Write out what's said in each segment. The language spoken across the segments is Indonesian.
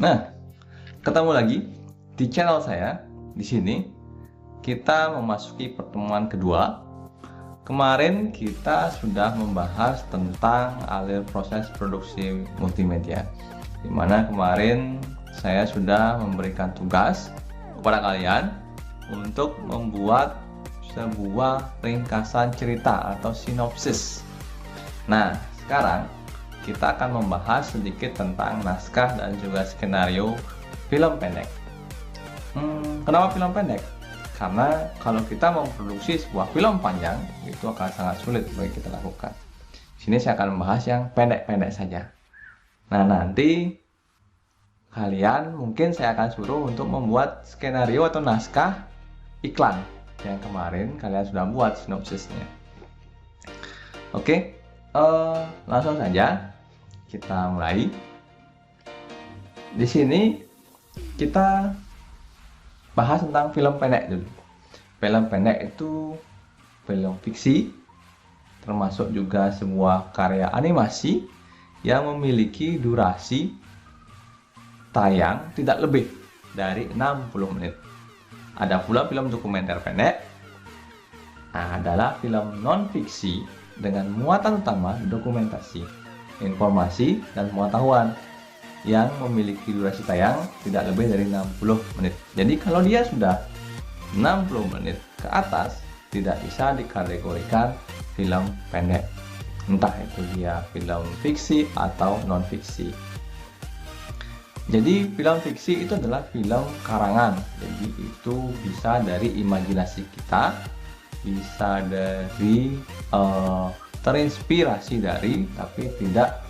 Nah, ketemu lagi di channel saya. Di sini kita memasuki pertemuan kedua. Kemarin kita sudah membahas tentang alur proses produksi multimedia, di mana kemarin saya sudah memberikan tugas kepada kalian untuk membuat sebuah ringkasan cerita atau sinopsis. Nah, sekarang kita akan membahas sedikit tentang naskah dan juga skenario film pendek. Kenapa film pendek? Karena kalau kita memproduksi sebuah film panjang, itu akan sangat sulit bagi kita lakukan. Sini saya akan membahas yang pendek-pendek saja. Nah, nanti kalian mungkin saya akan suruh untuk membuat skenario atau naskah iklan yang kemarin kalian sudah buat sinopsisnya. Oke, langsung saja kita mulai. Di sini kita bahas tentang film pendek dulu. Film pendek itu film fiksi, termasuk juga sebuah karya animasi yang memiliki durasi tayang tidak lebih dari 60 menit. Ada pula film dokumenter pendek, adalah film non-fiksi dengan muatan utama dokumentasi, informasi, dan pengetahuan yang memiliki durasi tayang tidak lebih dari 60 menit. Jadi kalau dia sudah 60 menit ke atas, tidak bisa dikategorikan film pendek. Entah itu dia film fiksi atau non-fiksi. Jadi film fiksi itu adalah film karangan. Jadi itu bisa dari imajinasi kita, bisa dari terinspirasi dari, tapi tidak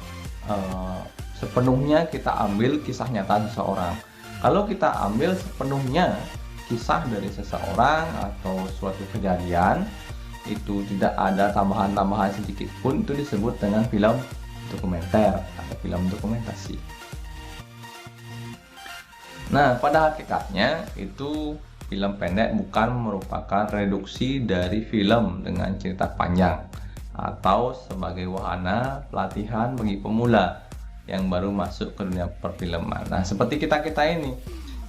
sepenuhnya kita ambil kisah nyata seseorang. Kalau kita ambil sepenuhnya kisah dari seseorang atau suatu kejadian, itu tidak ada tambahan-tambahan sedikit pun, itu disebut dengan film dokumenter atau film dokumentasi. Nah, pada hakikatnya itu film pendek bukan merupakan reduksi dari film dengan cerita panjang atau sebagai wahana pelatihan bagi pemula yang baru masuk ke dunia perfilman. Nah, seperti kita ini,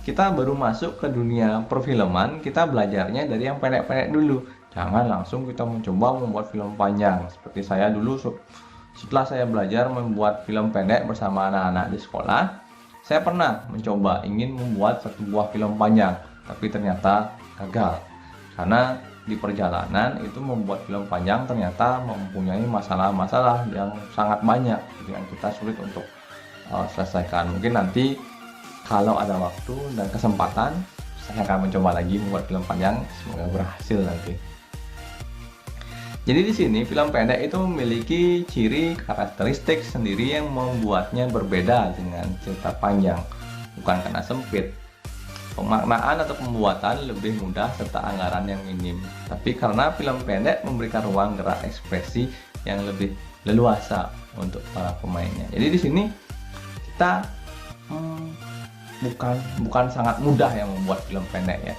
kita baru masuk ke dunia perfilman, kita belajarnya dari yang pendek-pendek dulu. Jangan langsung kita mencoba membuat film panjang. Seperti saya dulu, setelah saya belajar membuat film pendek bersama anak-anak di sekolah, saya pernah mencoba ingin membuat satu buah film panjang, tapi ternyata gagal. Karena di perjalanan itu membuat film panjang ternyata mempunyai masalah-masalah yang sangat banyak yang kita sulit untuk selesaikan. Mungkin nanti kalau ada waktu dan kesempatan saya akan mencoba lagi membuat film panjang, semoga berhasil nanti. Jadi di sini film pendek itu memiliki ciri karakteristik sendiri yang membuatnya berbeda dengan cerita panjang. Bukan karena sempit, pemaknaan atau pembuatan lebih mudah serta anggaran yang minim, tapi karena film pendek memberikan ruang gerak ekspresi yang lebih leluasa untuk para pemainnya. Jadi di sini kita bukan sangat mudah yang membuat film pendek ya.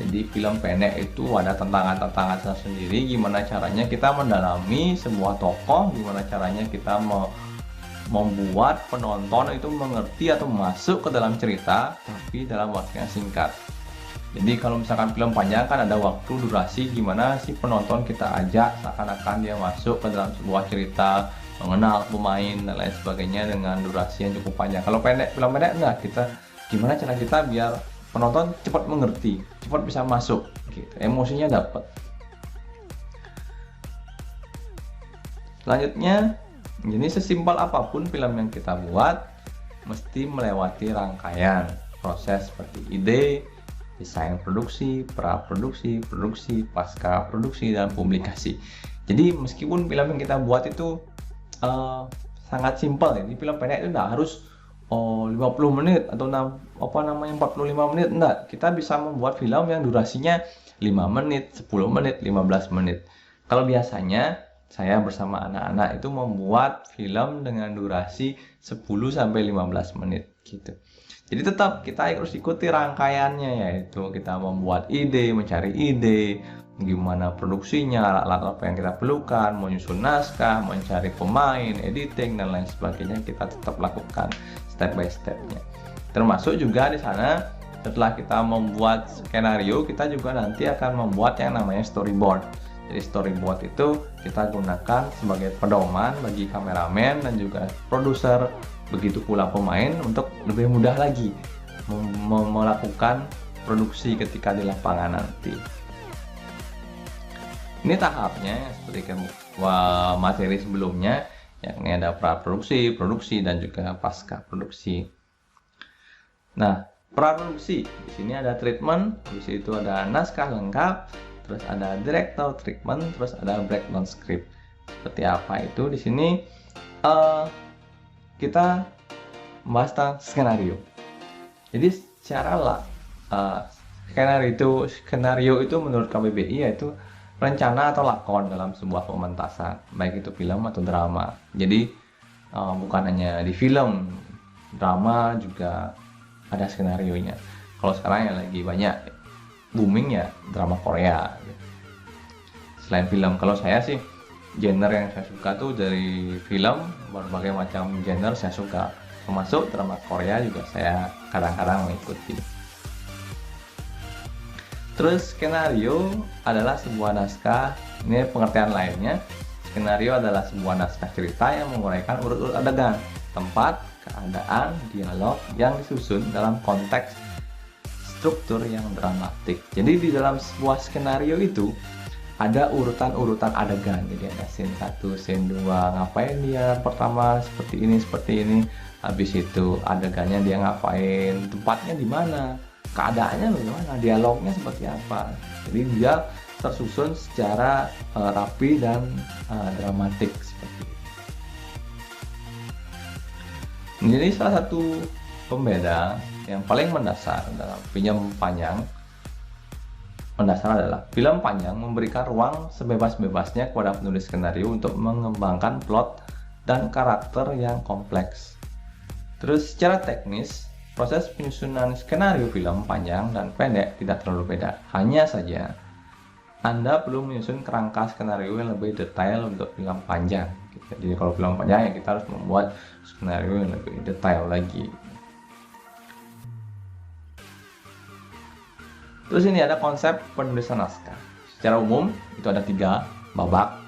Jadi film pendek itu ada tantangan-tantangan tersendiri. Gimana caranya kita mendalami sebuah tokoh, gimana caranya kita membuat penonton itu mengerti atau masuk ke dalam cerita tapi dalam waktu yang singkat. Jadi kalau misalkan film panjang kan ada waktu durasi, gimana si penonton kita ajak seakan-akan dia masuk ke dalam sebuah cerita, mengenal pemain dan lain sebagainya dengan durasi yang cukup panjang. Kalau film pendek enggak, kita gimana cara kita biar penonton cepat mengerti, cepat bisa masuk gitu, emosinya dapat. Selanjutnya, jadi sesimpel apapun film yang kita buat mesti melewati rangkaian proses seperti ide, desain produksi, praproduksi, produksi, pasca produksi, dan publikasi. Jadi meskipun film yang kita buat itu sangat simpel ya, di film pendek itu nggak harus 50 menit atau 45 menit, enggak. Kita bisa membuat film yang durasinya 5 menit, 10 menit, 15 menit. Kalau biasanya saya bersama anak-anak itu membuat film dengan durasi 10-15 menit gitu. Jadi tetap kita harus ikuti rangkaiannya, yaitu kita membuat ide, mencari ide, gimana produksinya, alat-alat apa yang kita perlukan, menyusun naskah, mencari pemain, editing, dan lain sebagainya, kita tetap lakukan step by stepnya. Termasuk juga di sana setelah kita membuat skenario, kita juga nanti akan membuat yang namanya storyboard. Jadi storyboard itu kita gunakan sebagai pedoman bagi kameramen dan juga produser, begitu pula pemain, untuk lebih mudah lagi melakukan produksi ketika di lapangan nanti. Ini tahapnya seperti materi sebelumnya, yakni ada praproduksi, produksi, dan juga pasca produksi. Nah, praproduksi di sini ada treatment, di situ ada naskah lengkap, terus ada director treatment, terus ada breakdown script. Seperti apa itu di sini kita membahas tentang skenario. Jadi secara skenario itu menurut KBBI yaitu rencana atau lakon dalam sebuah pementasan, baik itu film atau drama. Jadi bukan hanya di film, drama juga ada skenarionya. Kalau sekarang yang lagi banyak booming ya drama Korea. Selain film, kalau saya sih genre yang saya suka tuh dari film, berbagai macam genre saya suka, termasuk drama Korea juga saya kadang-kadang mengikuti. Terus skenario adalah sebuah naskah, ini pengertian lainnya. Skenario adalah sebuah naskah cerita yang menguraikan urut-urut adegan, tempat, keadaan, dialog yang disusun dalam konteks struktur yang dramatik. Jadi di dalam sebuah skenario itu ada urutan-urutan adegan. Jadi ada scene 1, scene 2, ngapain dia pertama seperti ini, habis itu adegannya dia ngapain, tempatnya di mana, keadaannya bagaimana, dialognya seperti apa. Jadi dia tersusun secara rapi dan dramatik seperti itu. Jadi salah satu pembeda yang paling mendasar dalam film panjang adalah film panjang memberikan ruang sebebas-bebasnya kepada penulis skenario untuk mengembangkan plot dan karakter yang kompleks. Terus secara teknis, proses penyusunan skenario film panjang dan pendek tidak terlalu beda. Hanya saja Anda perlu menyusun kerangka skenario yang lebih detail untuk film panjang. Jadi kalau film panjang ya kita harus membuat skenario yang lebih detail lagi. Terus ini ada konsep penulisan naskah. Secara umum itu ada 3 babak.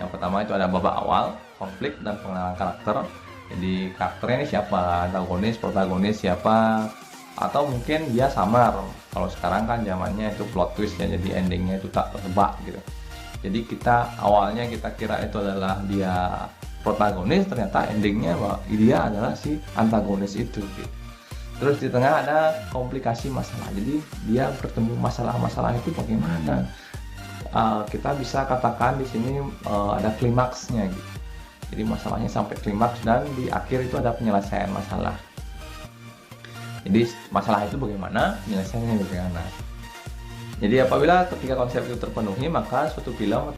Yang pertama itu ada babak awal, konflik dan pengenalan karakter. Jadi karakternya ini siapa, antagonis, protagonis siapa, atau mungkin dia samar. Kalau sekarang kan zamannya itu plot twist ya, jadi endingnya itu tak tertebak gitu. Jadi awalnya kita kira itu adalah dia protagonis, ternyata endingnya bahwa dia adalah si antagonis itu gitu. Terus di tengah ada komplikasi masalah, jadi dia bertemu masalah-masalah itu bagaimana. Kita bisa katakan di sini ada klimaksnya gitu. Jadi masalahnya sampai klimaks dan di akhir itu ada penyelesaian masalah. Jadi masalah itu bagaimana, penyelesaiannya bagaimana. Jadi apabila ketika konsep itu terpenuhi, maka suatu film